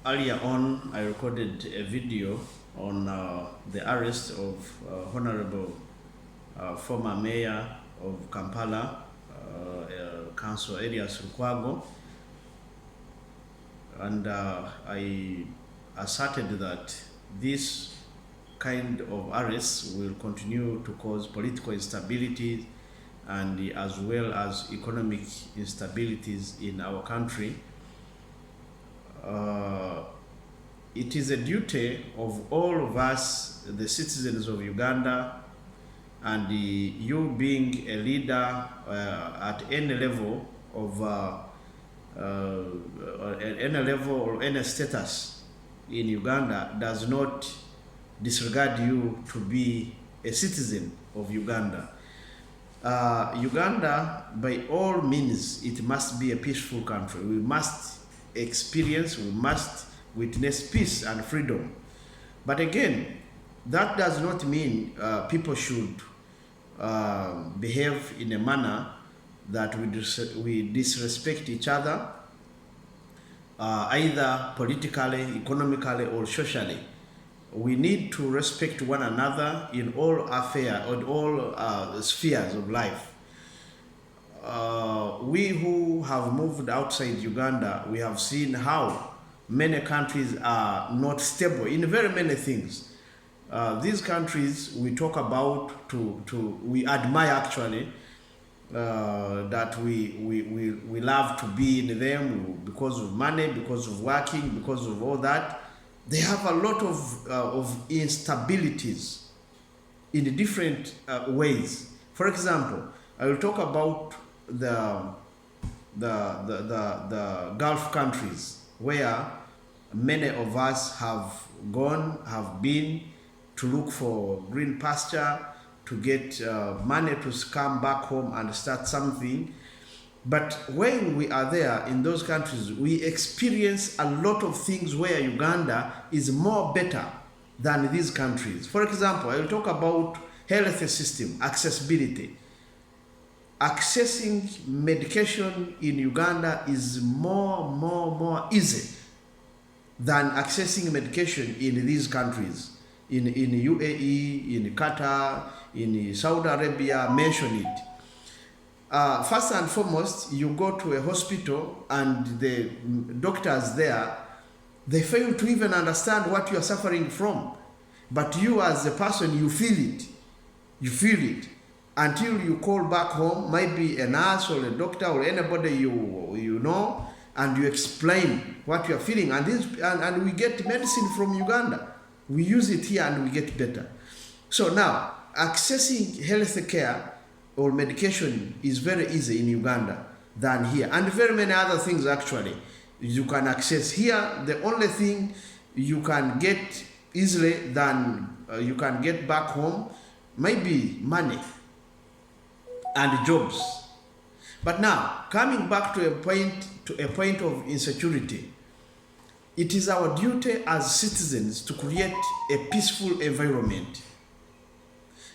Earlier on, I recorded a video on the arrest of Honorable former Mayor of Kampala, Councillor Erias Lukwago, and I asserted that this kind of arrests will continue to cause political instability and as well as economic instabilities in our country. It is a duty of all of us, the citizens of Uganda, and you being a leader at any level of any level or any status in Uganda does not disregard you to be a citizen of Uganda. Uganda, by all means, it must be a peaceful country. We must experience, we must witness peace and freedom. But again, that does not mean people should behave in a manner that we disrespect each other, either politically, economically, or socially. We need to respect one another in all affairs, in all spheres of life. We who have moved outside Uganda, we have seen how many countries are not stable in very many things. These countries we talk about, we admire actually, that we love to be in them because of money, because of working, because of all that. They have a lot of instabilities in different ways. For example, I will talk about the Gulf countries, where many of us have been to look for green pasture, to get money to come back home and start something. But when we are there in those countries, we experience a lot of things where Uganda is more better than these countries. For example, I will talk about health system, accessibility. Accessing medication in Uganda is more easy than accessing medication in these countries. In UAE, in Qatar, in Saudi Arabia, mention it. First and foremost, you go to a hospital and the doctors there, they fail to even understand what you are suffering from. But you as a person, you feel it. You feel it. Until you call back home, maybe a nurse or a doctor or anybody you know, and you explain what you are feeling. And we get medicine from Uganda. We use it here and we get better. So now, accessing health care or medication is very easy in Uganda than here. And very many other things actually you can access. Here, the only thing you can get easily than you can get back home, maybe money and jobs. But now, coming back to a point of insecurity, it is our duty as citizens to create a peaceful environment.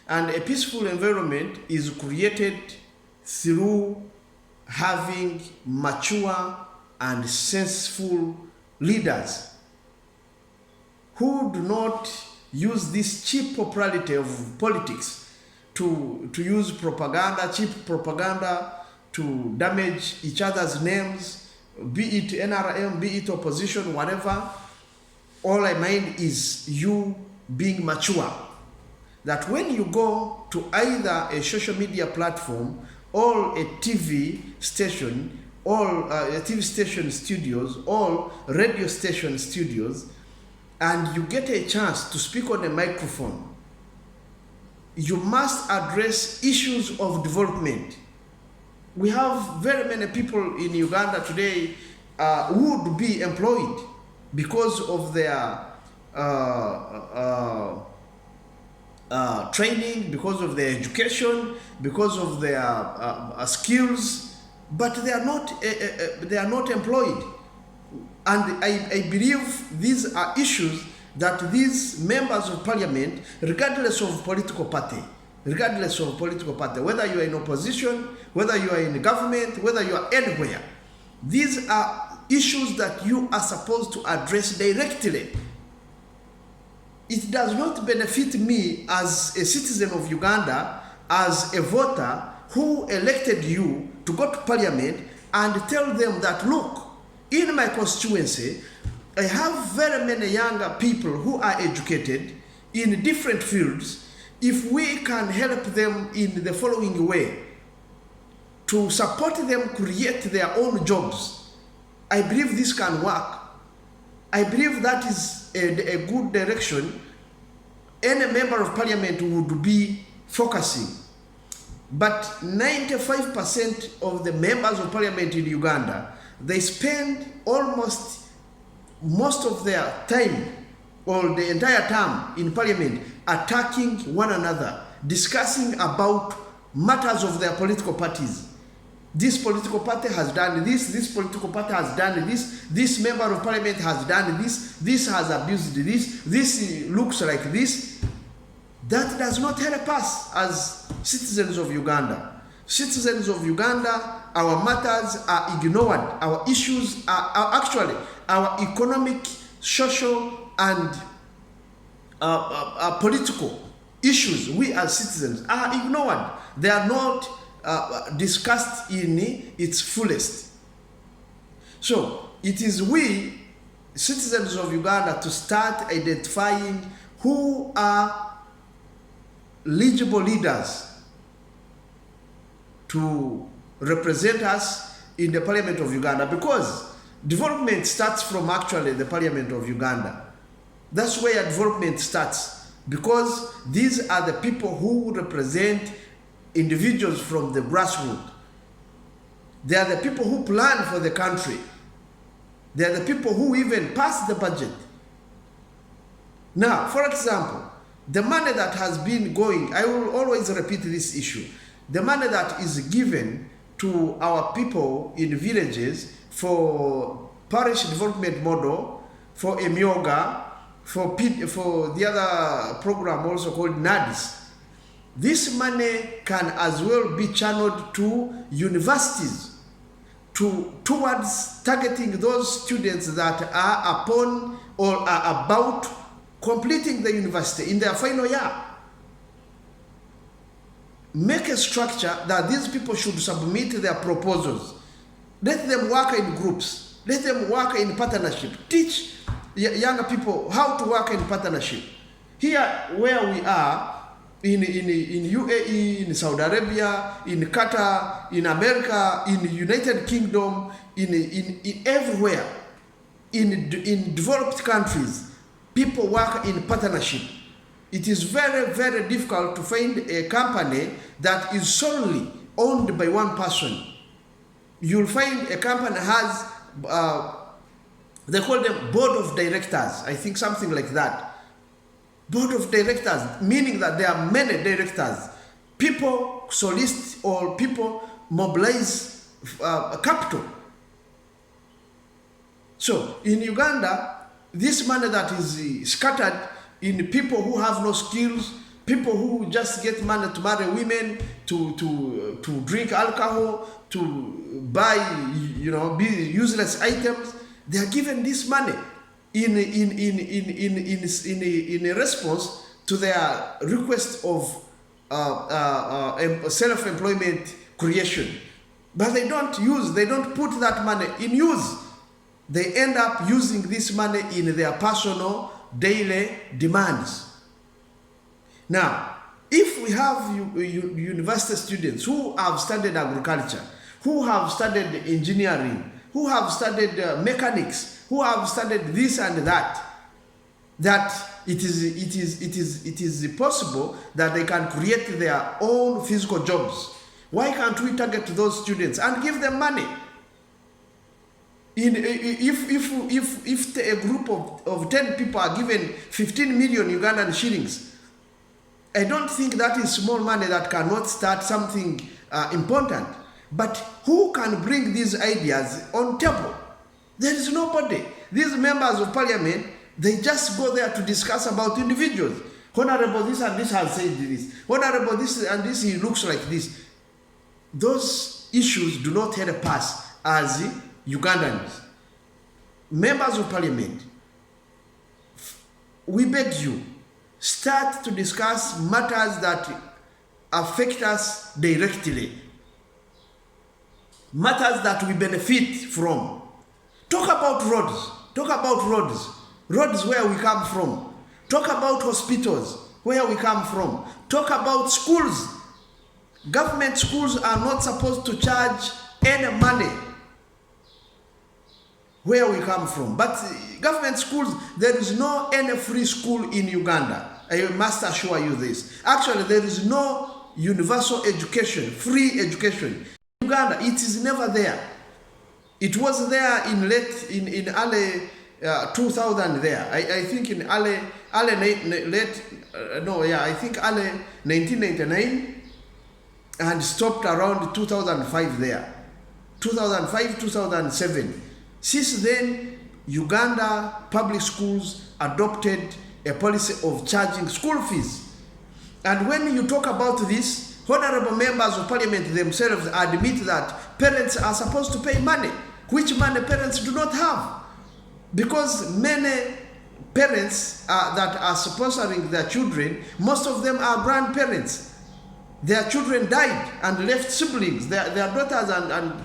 And a peaceful environment is created through having mature and sensible leaders who do not use this cheap popularity of politics to use propaganda, cheap propaganda, to damage each other's names, be it NRM, be it opposition, whatever. All I mean is you being mature. That when you go to either a social media platform or a TV station, or a TV station studios, or radio station studios, and you get a chance to speak on a microphone, you must address issues of development. We have very many people in Uganda today who would be employed because of their training, because of their education, because of their skills, but they are not employed. And I believe these are issues that these members of parliament, regardless of political party, whether you are in opposition, whether you are in government, whether you are anywhere, these are issues that you are supposed to address directly. It does not benefit me as a citizen of Uganda, as a voter who elected you to go to parliament and tell them that, look, in my constituency, I have very many younger people who are educated in different fields. If we can help them in the following way, to support them create their own jobs, I believe this can work. I believe that is a good direction any member of parliament would be focusing. But 95% of the members of parliament in Uganda, they spend almost most of their time or the entire term in parliament attacking one another, discussing about matters of their political parties. This political party has done this political party has done this member of parliament has done this has abused this looks like this. That does not help us as citizens of Uganda. Citizens of Uganda, our matters are ignored. Our issues are actually, our economic, social, and political issues, we as citizens, are ignored. They are not discussed in its fullest. So it is we, citizens of Uganda, to start identifying who are eligible leaders to represent us in the Parliament of Uganda, because development starts from actually the Parliament of Uganda. That's where development starts, because these are the people who represent individuals from the grassroots. They are the people who plan for the country. They are the people who even pass the budget. Now, for example, the money that has been going, I will always repeat this issue, the money that is given to our people in villages for parish development model, for Emyoga, for the other program also called NADIS, this money can as well be channeled to universities towards targeting those students that are upon or are about completing the university in their final year. Make a structure that these people should submit their proposals. Let them work in groups. Let them work in partnership. Teach younger people how to work in partnership. Here where we are, in UAE, in Saudi Arabia, in Qatar, in America, in the United Kingdom, in everywhere, in developed countries, people work in partnership. It is very, very difficult to find a company that is solely owned by one person. You'll find a company has, they call them board of directors, I think something like that. Board of directors, meaning that there are many directors. People solicit or people mobilize capital. So in Uganda, this money that is scattered in people who have no skills, people who just get money to marry women, to drink alcohol, to buy, useless items, they are given this money in response to their request of self-employment creation. But they don't put that money in use. They end up using this money in their personal daily demands. Now, if we have university students who have studied agriculture, who have studied engineering, who have studied mechanics, who have studied this and that it is possible that they can create their own physical jobs. Why can't we target those students and give them money? If a group of 10 people are given 15 million Ugandan shillings, I don't think that is small money that cannot start something important. But who can bring these ideas on table? There is nobody. These members of parliament, they just go there to discuss about individuals. Honorable this and this has said this. Honorable this and this, he looks like this. Those issues do not help us as Ugandans. members of parliament, we beg you, start to discuss matters that affect us directly, matters that we benefit from. Talk about roads where we come from. Talk about hospitals, where we come from. Talk about schools. Government schools are not supposed to charge any money where we come from. But government schools, there is no any free school in Uganda. I must assure you this. Actually, there is no universal education, free education. In Uganda, it is never there. It was there in early 2000 there. I think in early 1999 and stopped around 2005 there. 2005, 2007. Since then, Uganda public schools adopted a policy of charging school fees. And when you talk about this, honorable members of parliament themselves admit that parents are supposed to pay money, which money parents do not have. Because many parents that are sponsoring their children, most of them are grandparents. Their children died and left siblings, their daughters and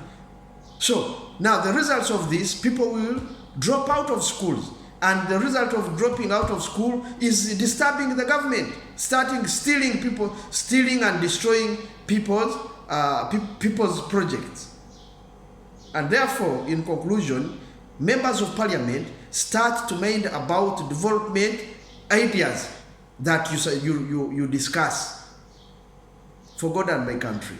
so now the results of this, people will drop out of schools. And the result of dropping out of school is disturbing the government, stealing and destroying people's projects. And therefore, in conclusion, members of parliament start to mind about development ideas that you discuss for God and my country.